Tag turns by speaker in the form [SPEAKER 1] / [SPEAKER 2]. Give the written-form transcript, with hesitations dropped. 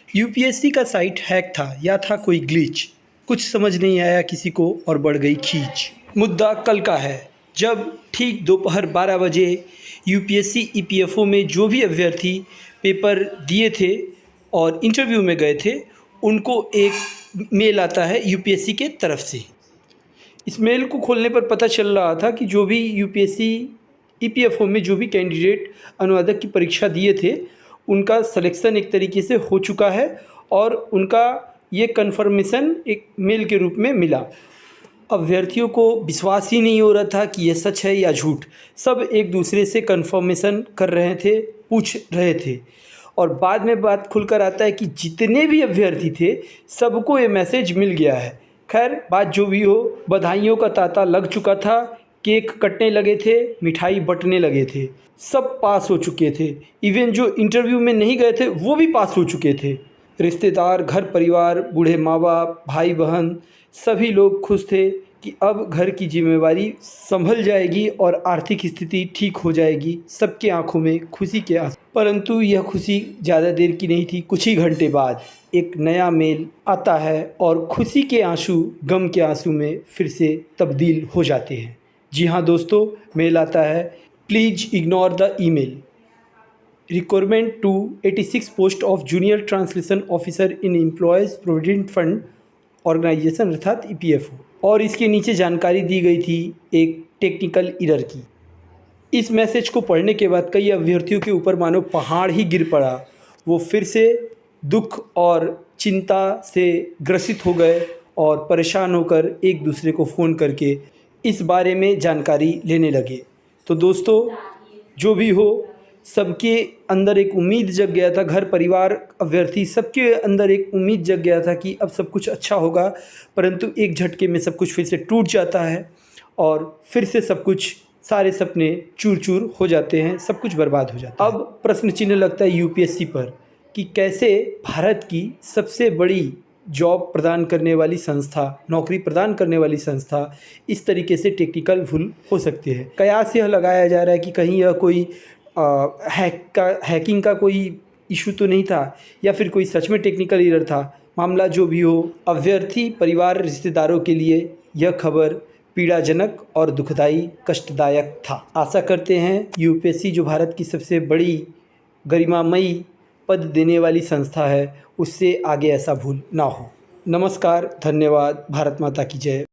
[SPEAKER 1] UPSC का site hack था या था कोई ग्लिच, कुछ समझ नहीं आया किसी को और बढ़ गई खींच। मुद्दा कल का है जब ठीक दोपहर 12 बजे यूपीएससी ईपीएफओ में जो भी अभ्यर्थी पेपर दिए थे और इंटरव्यू में गए थे, उनको एक मेल आता है यूपीएससी के तरफ से। इस मेल को खोलने पर पता चल रहा था कि जो भी यूपीएससी ईपीएफओ में जो भी कैंडिडेट अनुवादक की परीक्षा दिए थे, उनका सिलेक्शन एक तरीके से हो चुका है और उनका ये कन्फर्मेशन एक मेल के रूप में मिला। अभ्यर्थियों को विश्वास ही नहीं हो रहा था कि ये सच है या झूठ। सब एक दूसरे से कन्फर्मेशन कर रहे थे, पूछ रहे थे और बाद में बात खुलकर आता है कि जितने भी अभ्यर्थी थे सबको ये मैसेज मिल गया है। खैर, बात जो भी हो, बधाइयों का तांता लग चुका था, केक कटने लगे थे, मिठाई बंटने लगे थे, सब पास हो चुके थे। इवन जो इंटरव्यू में नहीं गए थे वो भी पास हो चुके थे। रिश्तेदार, घर परिवार, बूढ़े माँ बाप, भाई बहन, सभी लोग खुश थे कि अब घर की जिम्मेवारी संभल जाएगी और आर्थिक स्थिति ठीक हो जाएगी। सबके आंखों में खुशी के आंसू। परंतु यह खुशी ज़्यादा देर की नहीं थी। कुछ ही घंटे बाद एक नया मेल आता है और खुशी के आंसू गम के आंसू में फिर से तब्दील हो जाते हैं। जी हाँ दोस्तों, मेल आता है, please ignore the email, requirement to 86 post of junior translation officer in employees provident fund organisation अर्थात ईपीएफओ। और इसके नीचे जानकारी दी गई थी एक टेक्निकल एरर की। इस मैसेज को पढ़ने के बाद कई अभ्यर्थियों के ऊपर मानो पहाड़ ही गिर पड़ा। वो फिर से दुख और चिंता से ग्रसित हो गए और परेशान होकर एक दूसरे को फ़ोन करके इस बारे में जानकारी लेने लगे। तो दोस्तों, जो भी हो, सबके अंदर एक उम्मीद जग गया था। घर परिवार, अभ्यर्थी, सबके अंदर एक उम्मीद जग गया था कि अब सब कुछ अच्छा होगा। परंतु एक झटके में सब कुछ फिर से टूट जाता है और फिर से सब कुछ, सारे सपने चूर चूर हो जाते हैं, सब कुछ बर्बाद हो जाता है। अब प्रश्न चिन्ह लगता है यूपीएससी पर कि कैसे भारत की सबसे बड़ी जॉब प्रदान करने वाली संस्था, नौकरी प्रदान करने वाली संस्था इस तरीके से टेक्निकल भूल हो सकती है। कयास यह लगाया जा रहा है कि कहीं यह कोई हैकिंग का कोई इशू तो नहीं था या फिर कोई सच में टेक्निकल एरर था। मामला जो भी हो, अभ्यर्थी परिवार, रिश्तेदारों के लिए यह खबर पीड़ाजनक और दुखदाई, कष्टदायक था। आशा करते हैं यूपीएससी जो भारत की सबसे बड़ी गरिमामयी पद देने वाली संस्था है, उससे आगे ऐसा भूल ना हो। नमस्कार, धन्यवाद, भारत माता की जय।